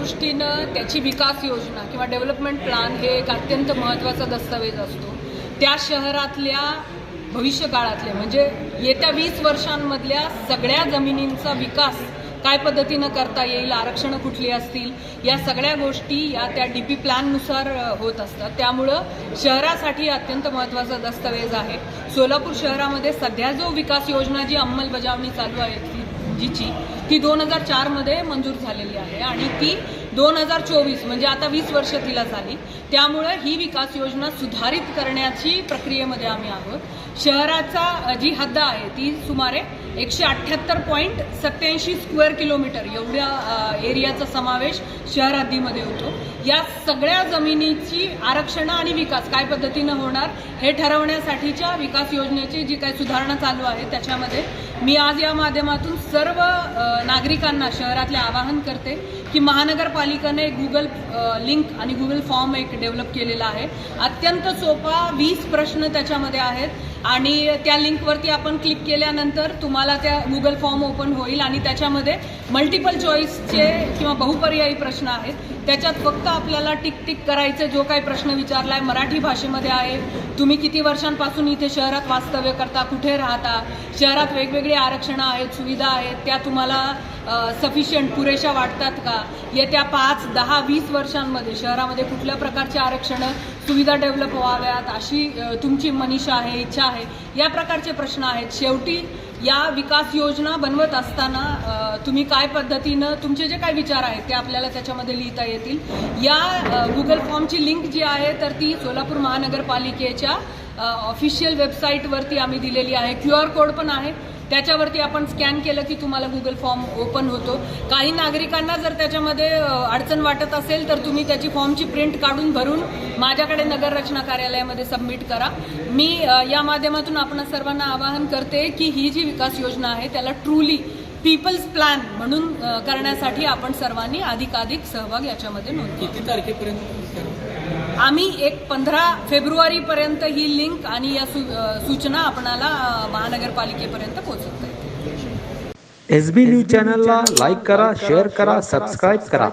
दृष्टीनं त्याची विकास योजना किंवा डेव्हलपमेंट प्लॅन हे एक अत्यंत महत्त्वाचा दस्तऐवज असतो। त्या शहरातल्या भविष्यकाळातले म्हणजे येत्या 20 वर्षांमधल्या सगळ्या जमिनींचा विकास काय पद्धतीनं करता येईल, आरक्षणं कुठली असतील, या सगळ्या गोष्टी या त्या DP प्लॅननुसार होत असतात। त्यामुळं शहरासाठी अत्यंत महत्त्वाचा दस्तऐवज आहे। सोलापूर शहरामध्ये सध्या जो विकास योजना जी अंमलबजावणी चालू आहे ती 2004 मध्ये मंजूर झालेली आहे आणि ती 2024 म्हणजे आता 20 वर्ष तिला झाली। त्यामुळे ही विकास योजना सुधारित करण्याची प्रक्रियेमध्ये आम्ही आहोत। शहराचा जी हद्द आहे ती सुमारे 178.87 स्क्वेअर किलोमीटर एवढ्या एरियाचा समावेश शहर हद्दीमध्ये होतो। या सगळ्या जमिनीची आरक्षण आणि विकास काय पद्धतीनं होणार हे ठरवण्यासाठीच्या विकास योजनेची जी काही सुधारणा चालू आहे त्याच्यामध्ये मी आज या माध्यमातून सर्व नागरिकांना शहरातले आवाहन करते की महानगरपालिकेने गुगल लिंक आणि गुगल फॉर्म एक डेव्हलप केलेला आहे। अत्यंत सोपा 20 प्रश्न त्याच्यामध्ये आहेत आणि त्या लिंकवरती आपण क्लिक केल्यानंतर तुम्हाला त्या गुगल फॉर्म ओपन होईल आणि त्याच्यामध्ये मल्टिपल चॉईसचे किंवा बहुपर्यायी प्रश्न आहेत। त्याच्यात फक्त आपल्याला टिक टिक करायचं, जो काही प्रश्न विचारला आहे मराठी भाषेमध्ये आहे, तुम्ही किती वर्षांपासून इथे शहरात वास्तव्य करता, कुठे राहता, शहरात वेगवेगळे आरक्षणं आहेत, सुविधा आहेत, त्या तुम्हाला सफिशियंट पुरेशा वाटतात का, येत्या 5, 10, 20 वर्षांमध्ये शहरामध्ये कुठल्या प्रकारचे आरक्षणं सुविधा डेव्हलप व्हाव्यात अशी तुमची मनीषा आहे, इच्छा आहे, या प्रकारचे प्रश्न आहेत। शेवटी या विकास योजना बनवत असताना तुम्ही काय पद्धतीनं तुमचे जे काही विचार आहेत ते आपल्याला त्याच्यामध्ये लिहिता येतील। या गुगल फॉर्मची लिंक जी आहे तर ती सोलापूर महानगरपालिकेच्या ऑफिशियल वेबसाईटवरती आम्ही दिलेली आहे। QR कोड पण आहे, त्याच्यावरती आपण स्कॅन केलं की तुम्हाला गुगल फॉर्म ओपन होतो। काही नागरिकांना जर त्याच्यामध्ये अडचण वाटत असेल तर तुम्ही त्याची फॉर्मची प्रिंट काढून भरून माझ्याकडे नगर रचना कार्यालयामध्ये सबमिट करा। मी या माध्यमातून आपण सर्वांना आवाहन करते की ही जी विकास योजना आहे त्याला ट्रूली पीपल्स प्लॅन म्हणून करण्यासाठी आपण सर्वांनी अधिकाधिक सहभाग याच्यामध्ये नोंदवा। किती तारखेपर्यंत आम्ही 15 फेब्रुवारीपर्यंत ही लिंक आणि या सूचना आपणाला महानगरपालिकेपर्यंत पोहोचवता येतील। SB न्यूज चॅनलला लाईक करा, शेअर करा, सबस्क्राईब करा।